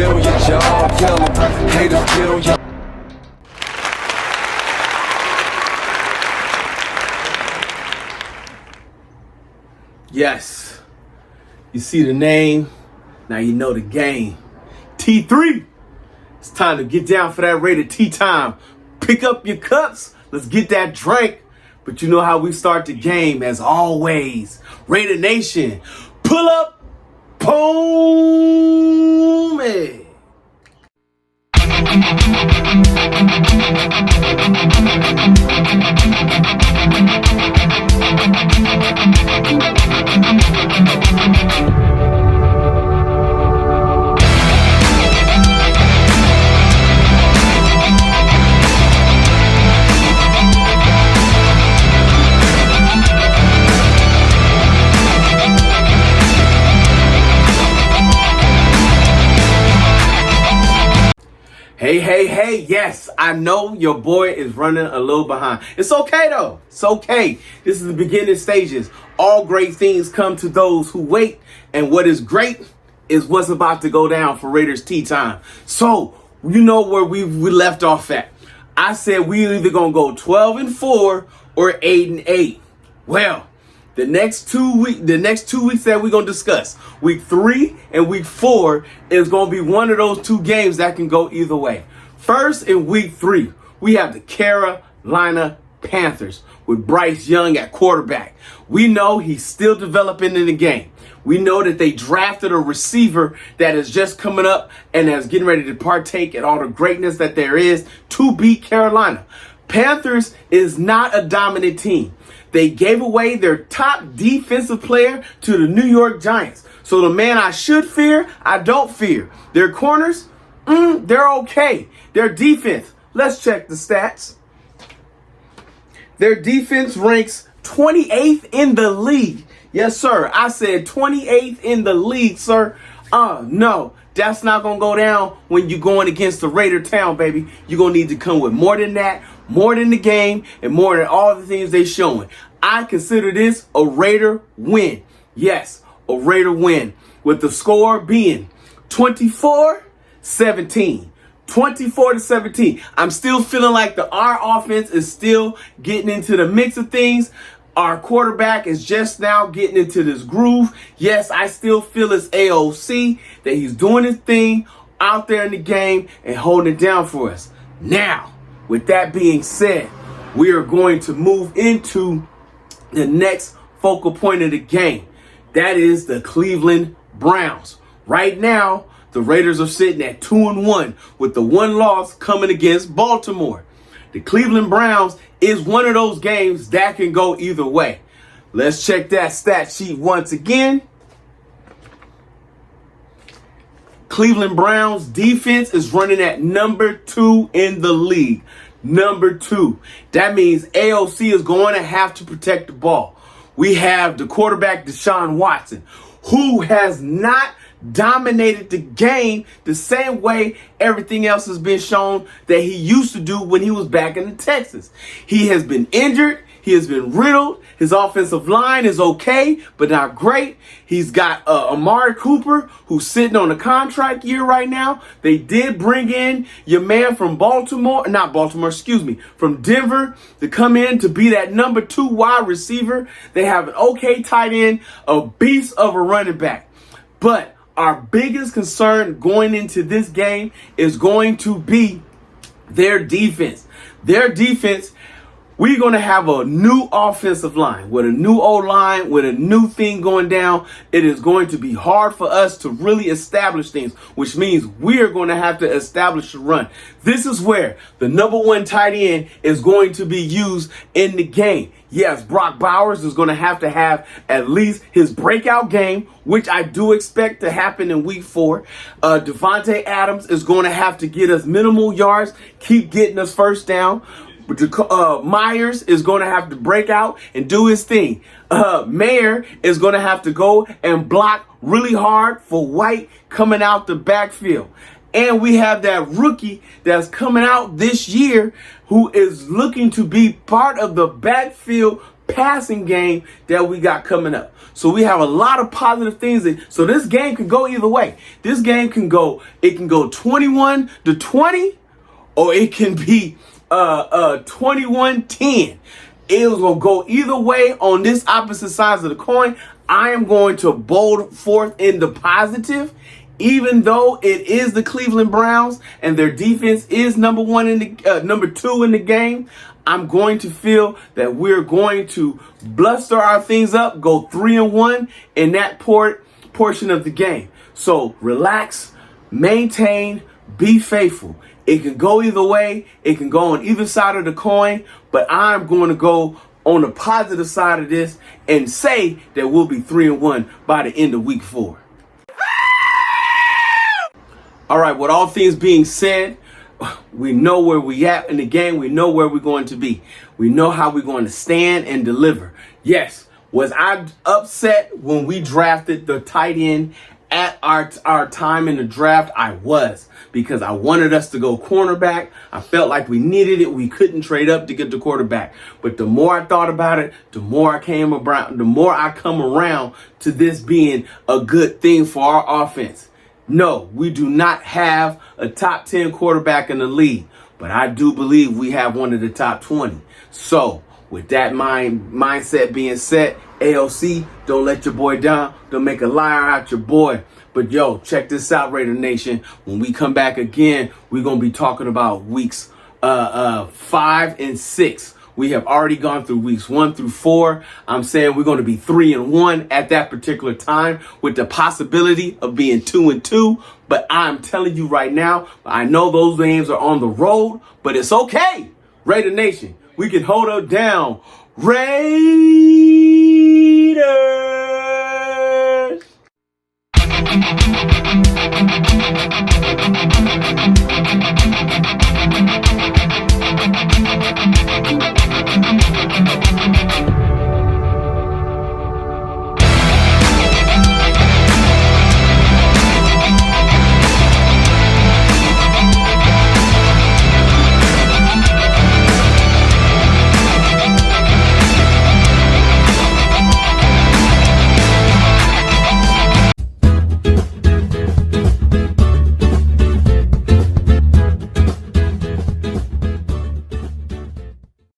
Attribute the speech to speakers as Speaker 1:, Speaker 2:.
Speaker 1: get on your job, tell them. Haters get on your.
Speaker 2: Yes, you see the name, now you know the game. T3, it's time to get down for that rated T time. Pick up your cups, let's get that drink. But you know how we start the game as always. Raider Nation, pull up, boom, hey. Hey, yes, I know your boy is running a little behind. It's okay though, it's okay. This is the beginning stages. All great things come to those who wait, and what is great is what's about to go down for Raiders Tea Time. So, you know where we left off at. I said we either gonna go 12-4 or 8-8. Well, the next 2 weeks that we're gonna discuss, week 3 and week 4, is gonna be one of those two games that can go either way. First, in week 3, we have the Carolina Panthers with Bryce Young at quarterback. We know he's still developing in the game. We know that they drafted a receiver that is just coming up and is getting ready to partake in all the greatness that there is to beat Carolina. Panthers is not a dominant team. They gave away their top defensive player to the New York Giants. So the man I should fear, I don't fear. Their corners, they're okay. Their defense, let's check the stats. Their defense ranks 28th in the league. Yes, sir. I said 28th in the league, sir. No, that's not going to go down when you're going against the Raider Town, baby. You're going to need to come with more than that, more than the game, and more than all the things they're showing. I consider this a Raider win. Yes, a Raider win, with the score being 24-17. 24-17. I'm still feeling like our offense is still getting into the mix of things. Our quarterback is just now getting into this groove. Yes, I still feel it's AOC, that he's doing his thing out there in the game and holding it down for us. Now, with that being said, we are going to move into the next focal point of the game. That is the Cleveland Browns. Right now, the Raiders are sitting at 2-1 with the one loss coming against Baltimore. The Cleveland Browns is one of those games that can go either way. Let's check that stat sheet once again. Cleveland Browns defense is running at number 2 in the league. Number 2. That means AOC is going to have to protect the ball. We have the quarterback Deshaun Watson, who has not dominated the game the same way everything else has been shown that he used to do when he was back in Texas. He has been injured. He has been riddled. His offensive line is okay, but not great. He's got Amari Cooper, who's sitting on a contract year right now. They did bring in your man from from Denver to come in to be that number 2 wide receiver. They have an okay tight end, a beast of a running back. But our biggest concern going into this game is going to be their defense. Their defense, we're going to have a new offensive line with a new O-line, with a new thing going down. It is going to be hard for us to really establish things, which means we are going to have to establish a run. This is where the number 1 tight end is going to be used in the game. Yes, Brock Bowers is going to have at least his breakout game, which I do expect to happen in week 4. Devontae Adams is going to have to get us minimal yards, keep getting us first down. Myers is going to have to break out and do his thing. Mayer is going to have to go and block really hard for White coming out the backfield. And we have that rookie that's coming out this year who is looking to be part of the backfield passing game that we got coming up. So we have a lot of positive things. So this game can go either way. This game can go 21-20, or it can be 21-10. It was going to go either way on this opposite sides of the coin. I am going to bold forth in the positive, even though it is the Cleveland Browns and their defense is number 2 in the game. I'm going to feel that we're going to bluster our things up, go 3-1 in that portion of the game. So relax, maintain, be faithful. It can go either way. It can go on either side of the coin, but I'm going to go on the positive side of this and say that we'll be 3-1 by the end of week 4. All right, with all things being said, we know where we at in the game. We know where we're going to be. We know how we're going to stand and deliver. Yes, was I upset when we drafted the tight end at our time in the draft? I was, because I wanted us to go cornerback. I felt like we needed it. We couldn't trade up to get the quarterback. But the more I thought about it, the more I come around to this being a good thing for our offense. No, we do not have a top 10 quarterback in the league, but I do believe we have one of the top 20. So with that mindset being set, AOC, don't let your boy down. Don't make a liar out your boy. But yo, check this out, Raider Nation. When we come back again, we're going to be talking about weeks 5 and 6. We have already gone through weeks 1 through 4. I'm saying we're going to be 3-1 at that particular time, with the possibility of being 2-2. But I'm telling you right now, I know those games are on the road, but it's okay. Raider Nation, we can hold it down. Raiders!